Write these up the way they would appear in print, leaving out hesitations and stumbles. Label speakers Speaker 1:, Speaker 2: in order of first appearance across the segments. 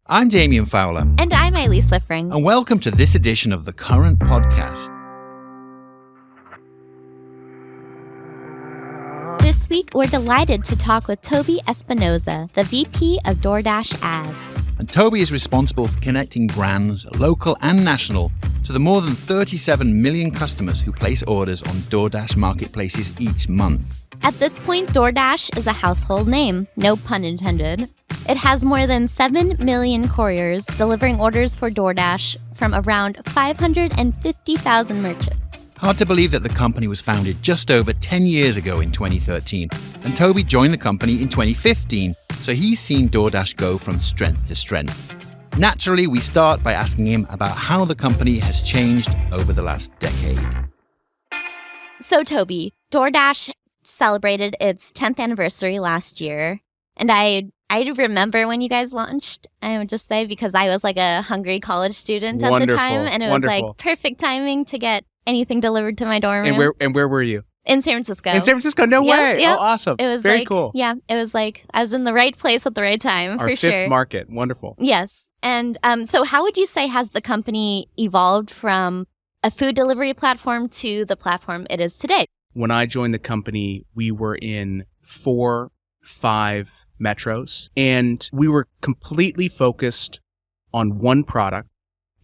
Speaker 1: I'm Damien Fowler.
Speaker 2: And I'm Eileen Sliffring.
Speaker 1: And welcome to this edition of The Current Podcast.
Speaker 2: This week, we're delighted to talk with Toby Espinosa, the VP of DoorDash Ads.
Speaker 1: And Toby is responsible for connecting brands, local and national, to the more than 37 million customers who place orders on DoorDash marketplaces each month.
Speaker 2: At this point, DoorDash is a household name, no pun intended. It has more than 7 million couriers delivering orders for DoorDash from around 550,000 merchants.
Speaker 1: Hard to believe that the company was founded just over 10 years ago in 2013, and Toby joined the company in 2015, so he's seen DoorDash go from strength to strength. Naturally, we start by asking him about how the company has changed over the last decade.
Speaker 2: So Toby, DoorDash celebrated its 10th anniversary last year, and I remember when you guys launched, I would just say, because I was like a hungry college student at the time, and it was like perfect timing to get anything delivered to my dorm room.
Speaker 3: And where were you?
Speaker 2: In San Francisco.
Speaker 3: In San Francisco? No way.
Speaker 2: Yep.
Speaker 3: Oh, awesome.
Speaker 2: It was
Speaker 3: very
Speaker 2: like,
Speaker 3: cool.
Speaker 2: Yeah, it was like I was in the right place at the right time,
Speaker 3: Our
Speaker 2: for sure.
Speaker 3: Our fifth market. Wonderful.
Speaker 2: Yes. And so how would you say has the company evolved from a food delivery platform to the platform it is today?
Speaker 3: When I joined the company, we were in 4-5 metros, and we were completely focused on one product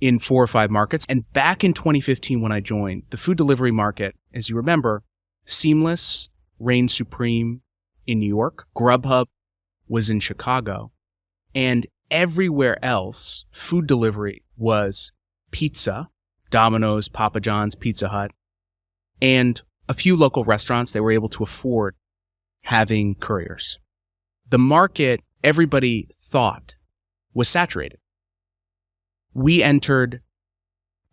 Speaker 3: in 4 or 5 markets. And back in 2015, when I joined, the food delivery market, as you remember, Seamless reigned supreme in New York. Grubhub was in Chicago. And everywhere else, food delivery was pizza, Domino's, Papa John's, Pizza Hut, and a few local restaurants that were able to afford having couriers. The market, everybody thought, was saturated. We entered,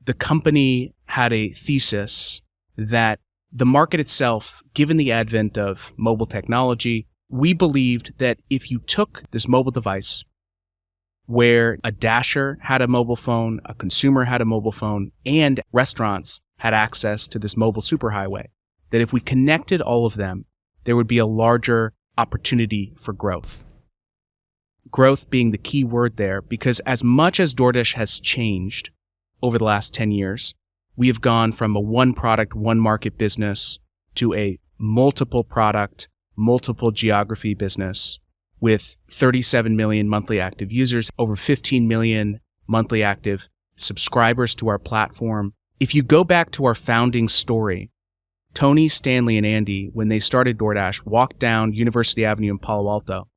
Speaker 3: the company had a thesis that the market itself, given the advent of mobile technology, we believed that if you took this mobile device where a dasher had a mobile phone, a consumer had a mobile phone, and restaurants had access to this mobile superhighway, that if we connected all of them, there would be a larger opportunity for growth. Growth being the key word there, because as much as DoorDash has changed over the last 10 years, we have gone from a one product, one market business to a multiple product, multiple geography business with 37 million monthly active users, over 15 million monthly active subscribers to our platform. If you go back to our founding story, Tony, Stanley, and Andy, when they started DoorDash, walked down University Avenue in Palo Alto,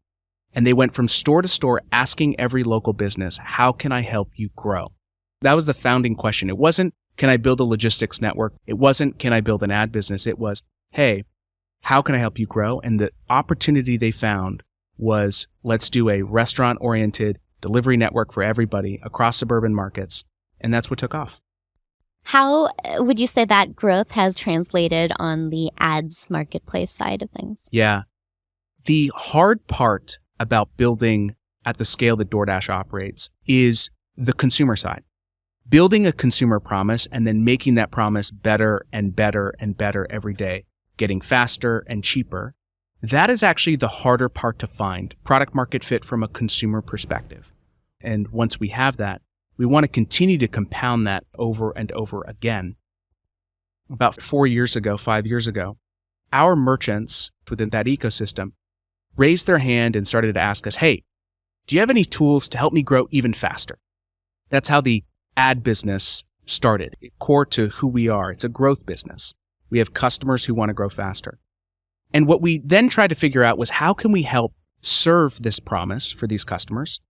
Speaker 3: and they went from store to store asking every local business, how can I help you grow? That was the founding question. It wasn't, can I build a logistics network? It wasn't, can I build an ad business? It was, hey, how can I help you grow? And the opportunity they found was, let's do a restaurant-oriented delivery network for everybody across suburban markets. And that's what took off.
Speaker 2: How would you say that growth has translated on the ads marketplace side of things?
Speaker 3: Yeah. The hard part about building at the scale that DoorDash operates is the consumer side. Building a consumer promise and then making that promise better and better and better every day, getting faster and cheaper. That is actually the harder part to find, product market fit from a consumer perspective. And once we have that, we want to continue to compound that over and over again. About 5 years ago, our merchants within that ecosystem raised their hand and started to ask us, hey, do you have any tools to help me grow even faster? That's how the ad business started. Core to who we are. It's a growth business. We have customers who want to grow faster. And what we then tried to figure out was how can we help serve this promise for these customers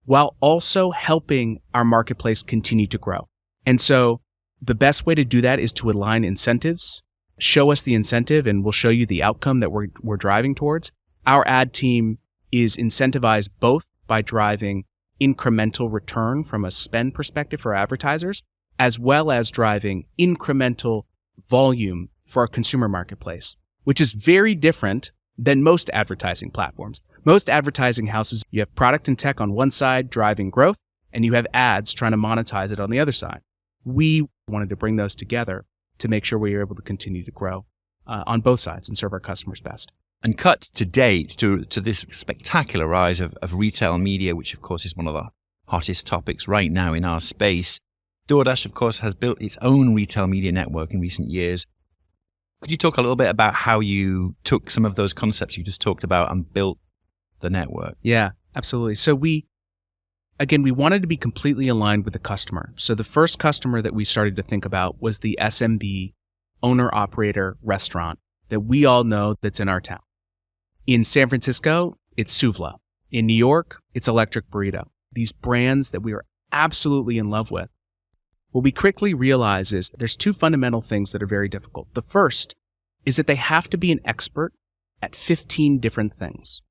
Speaker 3: while also helping our marketplace continue to grow. And so the best way to do that is to align incentives, show us the incentive, and we'll show you the outcome that we're driving towards. Our ad team is incentivized both by driving incremental return from a spend perspective for advertisers, as well as driving incremental volume for our consumer marketplace, which is very different than most advertising platforms. Most advertising houses, you have product and tech on one side driving growth, and you have ads trying to monetize it on the other side. We wanted to bring those together to make sure we were able to continue to grow on both sides and serve our customers best.
Speaker 1: And cut to date to this spectacular rise of retail media, which of course is one of the hottest topics right now in our space. DoorDash, of course, has built its own retail media network in recent years. Could you talk a little bit about how you took some of those concepts you just talked about and built the network?
Speaker 3: Yeah, absolutely. So we wanted to be completely aligned with the customer. So the first customer that we started to think about was the SMB owner-operator restaurant that we all know that's in our town. In San Francisco, it's Souvla. In New York, it's Electric Burrito. These brands that we are absolutely in love with. What we quickly realize is there's two fundamental things that are very difficult. The first is that they have to be an expert at 15 different things.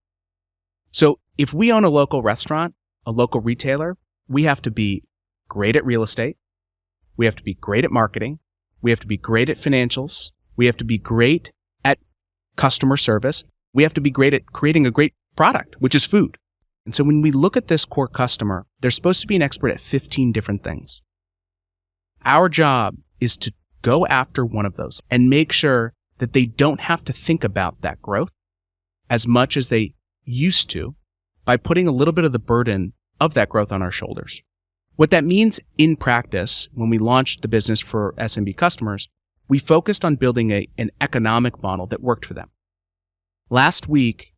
Speaker 3: So if we own a local restaurant, a local retailer, we have to be great at real estate. We have to be great at marketing. We have to be great at financials. We have to be great at customer service. We have to be great at creating a great product, which is food. And so when we look at this core customer, they're supposed to be an expert at 15 different things. Our job is to go after one of those and make sure that they don't have to think about that growth as much as they used to by putting a little bit of the burden of that growth on our shoulders. What that means in practice, when we launched the business for SMB customers, we focused on building an economic model that worked for them. Last week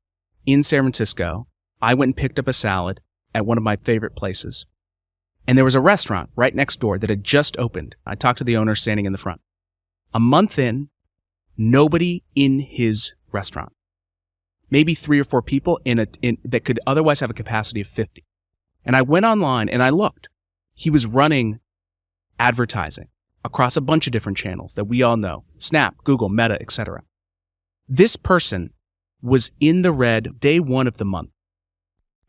Speaker 3: in San Francisco, I went and picked up a salad at one of my favorite places. And there was a restaurant right next door that had just opened. I talked to the owner standing in the front. A month in, nobody in his restaurant. Maybe 3 or 4 people that could otherwise have a capacity of 50. And I went online and I looked. He was running advertising across a bunch of different channels that we all know. Snap, Google, Meta, etc. This person was in the red day 1 of the month.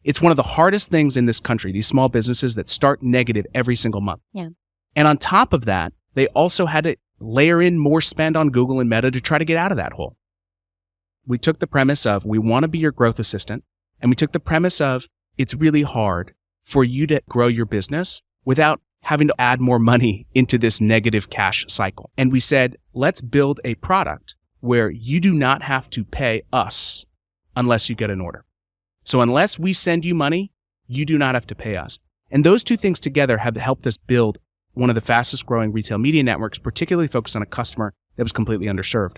Speaker 3: It's one of the hardest things in this country, these small businesses that start negative every single month.
Speaker 2: Yeah.
Speaker 3: And on top of that, they also had to layer in more spend on Google and Meta to try to get out of that hole. We took the premise of we want to be your growth assistant, and we took the premise of it's really hard for you to grow your business without having to add more money into this negative cash cycle. And we said, let's build a product where you do not have to pay us unless you get an order. So unless we send you money, you do not have to pay us. And those two things together have helped us build one of the fastest growing retail media networks, particularly focused on a customer that was completely underserved.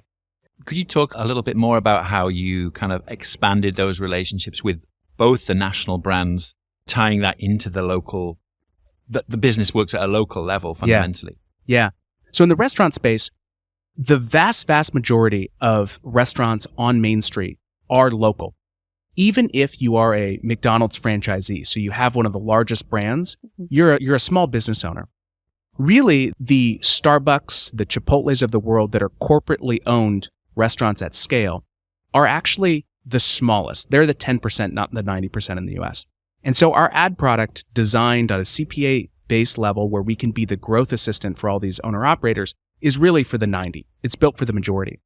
Speaker 1: Could you talk a little bit more about how you kind of expanded those relationships with both the national brands, tying that into the local, the business works at a local level fundamentally?
Speaker 3: Yeah. So in the restaurant space, the vast majority of restaurants on Main Street are local. Even if you are a McDonald's franchisee, so you have one of the largest brands, you're a small business owner. Really, the Starbucks, the Chipotles of the world that are corporately owned restaurants at scale are actually the smallest. They're the 10%, not the 90% in the US. And so our ad product designed on a CPA-based level where we can be the growth assistant for all these owner-operators is really for the 90. It's built for the majority.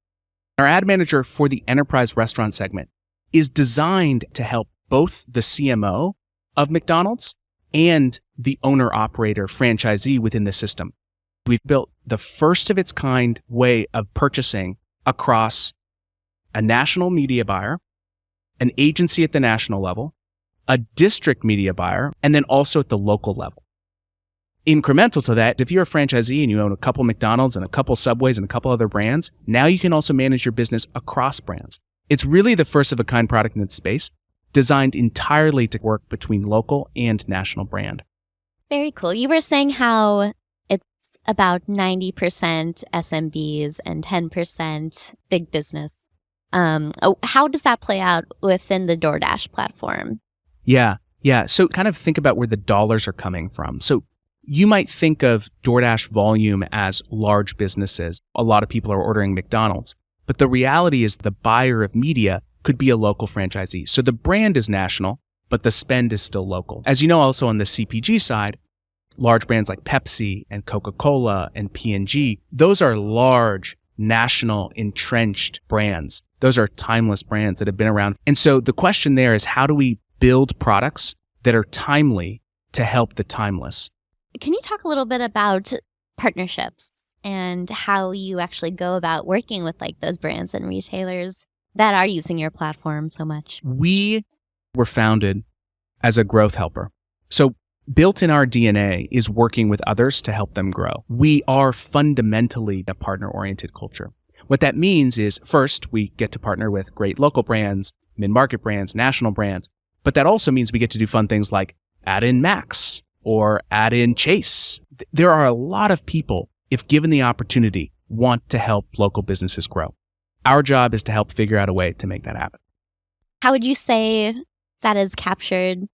Speaker 3: Our ad manager for the enterprise restaurant segment is designed to help both the CMO of McDonald's and the owner-operator franchisee within the system. We've built the first of its kind way of purchasing across a national media buyer, an agency at the national level, a district media buyer, and then also at the local level. Incremental to that, if you're a franchisee and you own a couple McDonald's and a couple Subways and a couple other brands, now you can also manage your business across brands. It's really the first of a kind product in its space, designed entirely to work between local and national brand.
Speaker 2: Very cool. You were saying how it's about 90% SMBs and 10% big business. How does that play out within the DoorDash platform?
Speaker 3: Yeah. So kind of think about where the dollars are coming from. So you might think of DoorDash volume as large businesses. A lot of people are ordering McDonald's. But the reality is the buyer of media could be a local franchisee. So the brand is national, but the spend is still local. As you know, also on the CPG side, large brands like Pepsi and Coca-Cola and P&G, those are large, national, entrenched brands. Those are timeless brands that have been around. And so the question there is, how do we build products that are timely to help the timeless?
Speaker 2: Can you talk a little bit about partnerships and how you actually go about working with like those brands and retailers that are using your platform so much?
Speaker 3: We were founded as a growth helper. So built in our DNA is working with others to help them grow. We are fundamentally a partner-oriented culture. What that means is, first, we get to partner with great local brands, mid-market brands, national brands. But that also means we get to do fun things like add in Max or add in Chase. There are a lot of people, if given the opportunity, want to help local businesses grow. Our job is to help figure out a way to make that happen.
Speaker 2: How would you say that has captured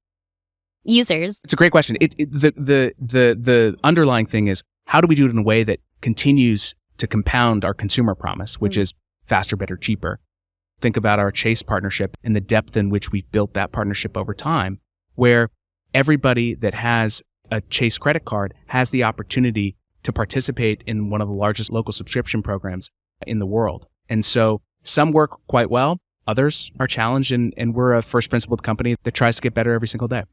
Speaker 2: users?
Speaker 3: It's a great question. The underlying thing is, how do we do it in a way that continues to compound our consumer promise, which is faster, better, cheaper? Think about our Chase partnership and the depth in which we've built that partnership over time, where everybody that has a Chase credit card has the opportunity to participate in one of the largest local subscription programs in the world. And so some work quite well, others are challenged, and we're a first principled company that tries to get better every single day.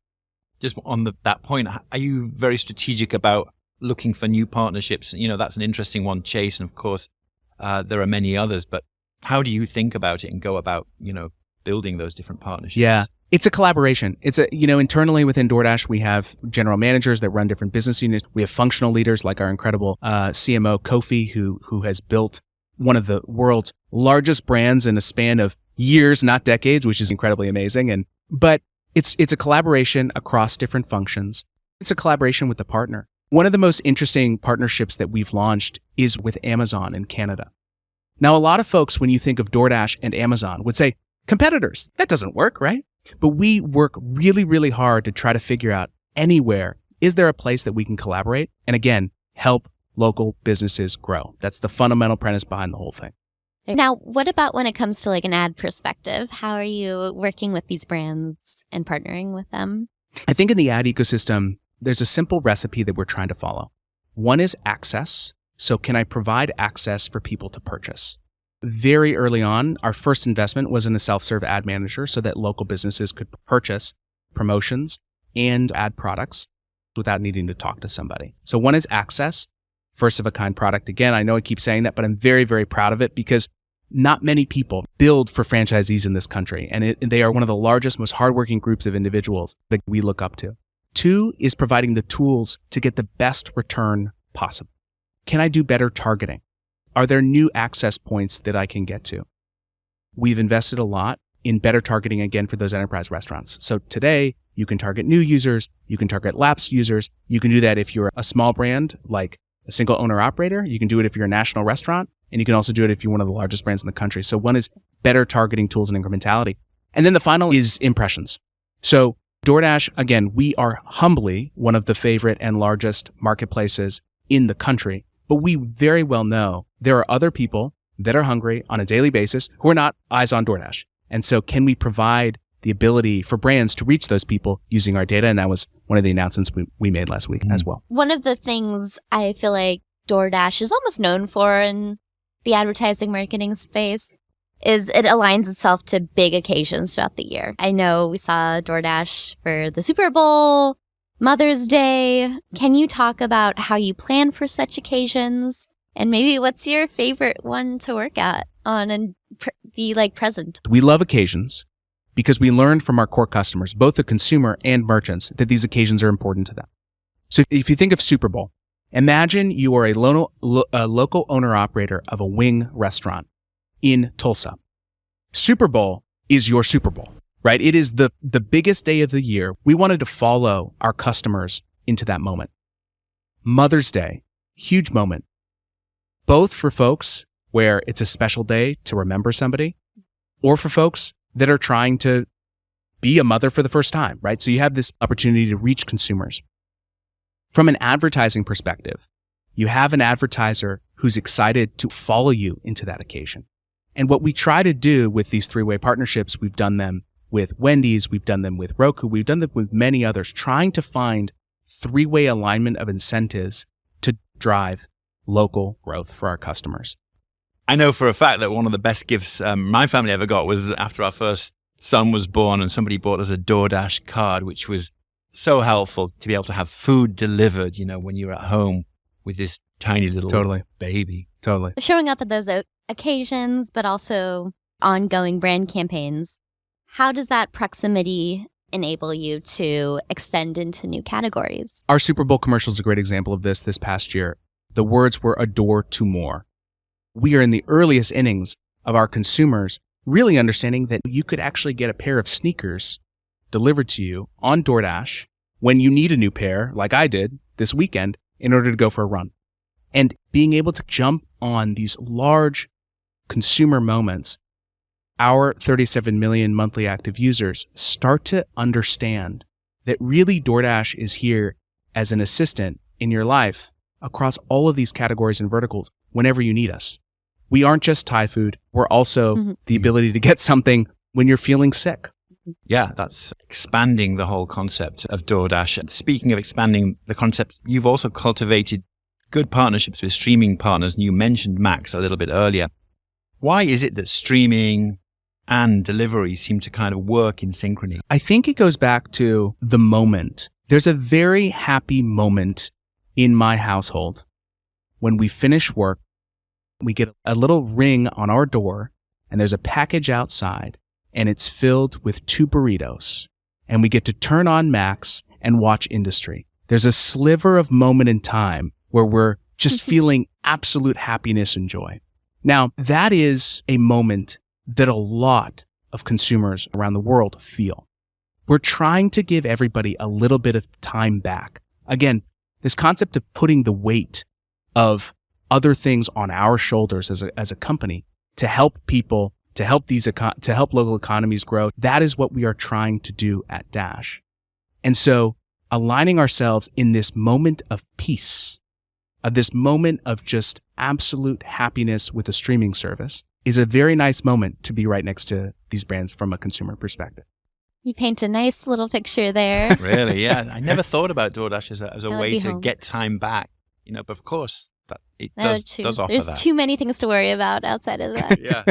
Speaker 1: Just on that point, are you very strategic about looking for new partnerships? That's an interesting one, Chase, and of course, there are many others, but how do you think about it and go about, building those different partnerships?
Speaker 3: Yeah, it's a collaboration. Internally within DoorDash, we have general managers that run different business units. We have functional leaders like our incredible CMO, Kofi, who has built one of the world's largest brands in a span of years, not decades, which is incredibly amazing. But it's a collaboration across different functions. It's a collaboration with the partner. One of the most interesting partnerships that we've launched is with Amazon in Canada. Now, a lot of folks, when you think of DoorDash and Amazon, would say, competitors, that doesn't work, right? But we work really, really hard to try to figure out anywhere, is there a place that we can collaborate? And again, help local businesses grow. That's the fundamental premise behind the whole thing.
Speaker 2: Now, what about when it comes to an ad perspective? How are you working with these brands and partnering with them?
Speaker 3: I think in the ad ecosystem, there's a simple recipe that we're trying to follow. One is access. So can I provide access for people to purchase? Very early on, our first investment was in a self-serve ad manager so that local businesses could purchase promotions and ad products without needing to talk to somebody. So one is access, first of a kind product. Again, I know I keep saying that, but I'm very, very proud of it because not many people build for franchisees in this country. And they are one of the largest, most hardworking groups of individuals that we look up to. Two is providing the tools to get the best return possible. Can I do better targeting? Are there new access points that I can get to? We've invested a lot in better targeting, again, for those enterprise restaurants. So today, you can target new users, you can target lapsed users. You can do that if you're a small brand, like a single owner operator. You can do it if you're a national restaurant, and you can also do it if you're one of the largest brands in the country. So one is better targeting tools and incrementality. And then the final is impressions. So DoorDash, again, we are humbly one of the favorite and largest marketplaces in the country. But we very well know there are other people that are hungry on a daily basis who are not eyes on DoorDash. And so can we provide the ability for brands to reach those people using our data? And that was one of the announcements we made last week as well.
Speaker 2: One of the things I feel like DoorDash is almost known for in the advertising marketing space is it aligns itself to big occasions throughout the year. I know we saw DoorDash for the Super Bowl, Mother's Day. Can you talk about how you plan for such occasions? And maybe what's your favorite one to work at on and be present?
Speaker 3: We love occasions because we learned from our core customers, both the consumer and merchants, that these occasions are important to them. So if you think of Super Bowl, imagine you are a local owner-operator of a wing restaurant in Tulsa. Super Bowl is your Super Bowl. Right? It is the biggest day of the year. We wanted to follow our customers into that moment. Mother's Day, huge moment, both for folks where it's a special day to remember somebody, or for folks that are trying to be a mother for the first time, right? So you have this opportunity to reach consumers. From an advertising perspective, you have an advertiser who's excited to follow you into that occasion. And what we try to do with these three-way partnerships, we've done them with Wendy's, we've done them with Roku, we've done them with many others, trying to find three-way alignment of incentives to drive local growth for our customers.
Speaker 1: I know for a fact that one of the best gifts my family ever got was after our first son was born, and somebody bought us a DoorDash card, which was so helpful to be able to have food delivered, when you're at home with this tiny little baby.
Speaker 3: Totally.
Speaker 2: Showing up at those occasions, but also ongoing brand campaigns. How does that proximity enable you to extend into new categories.
Speaker 3: Our Super Bowl commercial is a great example of this past year. The words were "a door to more." We are in the earliest innings of our consumers really understanding that you could actually get a pair of sneakers delivered to you on DoorDash when you need a new pair, like I did this weekend, in order to go for a run. And being able to jump on these large consumer moments, our 37 million monthly active users start to understand that really DoorDash is here as an assistant in your life across all of these categories and verticals whenever you need us. We aren't just Thai food. We're also the ability to get something when you're feeling sick.
Speaker 1: Yeah, that's expanding the whole concept of DoorDash. And speaking of expanding the concept, you've also cultivated good partnerships with streaming partners. And you mentioned Max a little bit earlier. Why is it that streaming and delivery seem to kind of work in synchrony?
Speaker 3: I think it goes back to the moment. There's a very happy moment in my household when we finish work. We get a little ring on our door, and there's a package outside, and it's filled with 2 burritos. And we get to turn on Max and watch industry. There's a sliver of moment in time where we're just feeling absolute happiness and joy. Now, that is a moment that a lot of consumers around the world feel. We're trying to give everybody a little bit of time back. Again, this concept of putting the weight of other things on our shoulders as a company to help people, to help local economies grow. That is what we are trying to do at Dash. And so aligning ourselves in this moment of peace, of this moment of just absolute happiness with a streaming service, is a very nice moment to be right next to these brands from a consumer perspective.
Speaker 2: You paint a nice little picture there.
Speaker 1: Really, yeah. I never thought about DoorDash as a way to
Speaker 2: home.
Speaker 1: get time back, but of course, it does offer
Speaker 2: There's
Speaker 1: that.
Speaker 2: too many things to worry about outside of that.
Speaker 1: Yeah.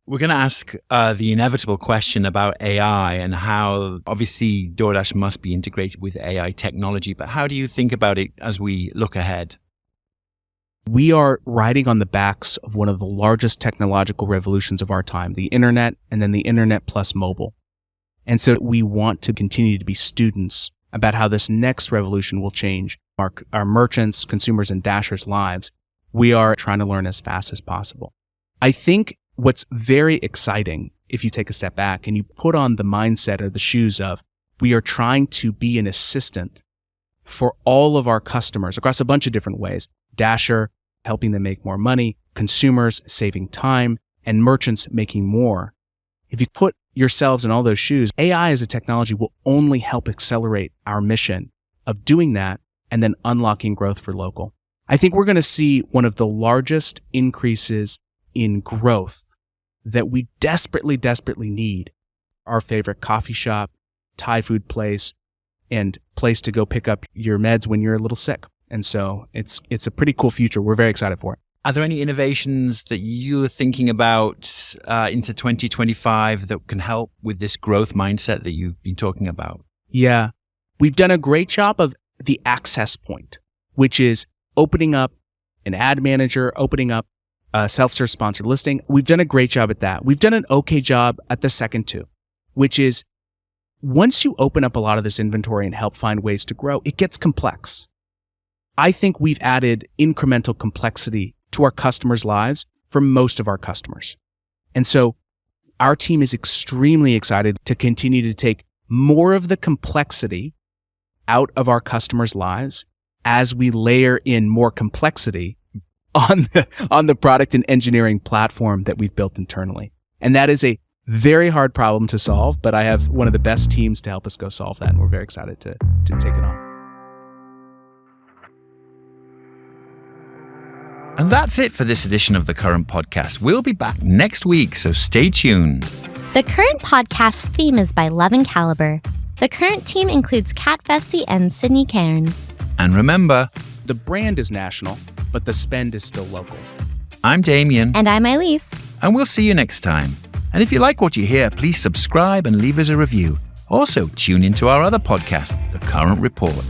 Speaker 1: We're going to ask the inevitable question about AI and how obviously DoorDash must be integrated with AI technology, but how do you think about it as we look ahead?
Speaker 3: We are riding on the backs of one of the largest technological revolutions of our time, the internet, and then the internet plus mobile. And so we want to continue to be students about how this next revolution will change our merchants, consumers, and Dashers' lives. We are trying to learn as fast as possible. I think what's very exciting, if you take a step back and you put on the mindset or the shoes of, we are trying to be an assistant for all of our customers across a bunch of different ways. Dasher, helping them make more money, consumers saving time, and merchants making more. If you put yourselves in all those shoes, AI as a technology will only help accelerate our mission of doing that and then unlocking growth for local. I think we're going to see one of the largest increases in growth that we desperately, desperately need. Our favorite coffee shop, Thai food place, and place to go pick up your meds when you're a little sick. And so it's a pretty cool future. We're very excited for it.
Speaker 1: Are there any innovations that you're thinking about into 2025 that can help with this growth mindset that you've been talking about?
Speaker 3: Yeah. We've done a great job of the access point, which is opening up an ad manager, opening up a self-serve sponsored listing. We've done a great job at that. We've done an okay job at the second two, which is once you open up a lot of this inventory and help find ways to grow, it gets complex. I think we've added incremental complexity to our customers' lives for most of our customers. And so our team is extremely excited to continue to take more of the complexity out of our customers' lives as we layer in more complexity on the product and engineering platform that we've built internally. And that is a very hard problem to solve, but I have one of the best teams to help us go solve that, and we're very excited to take it on.
Speaker 1: And that's it for this edition of The Current Podcast. We'll be back next week, so stay tuned.
Speaker 2: The Current Podcast theme is by Love and Caliber. The Current team includes Kat Vesey and Sydney Cairns.
Speaker 1: And remember,
Speaker 3: the brand is national, but the spend is still local.
Speaker 1: I'm Damien.
Speaker 2: And I'm Elise.
Speaker 1: And we'll see you next time. And if you like what you hear, please subscribe and leave us a review. Also, tune into our other podcast, The Current Report.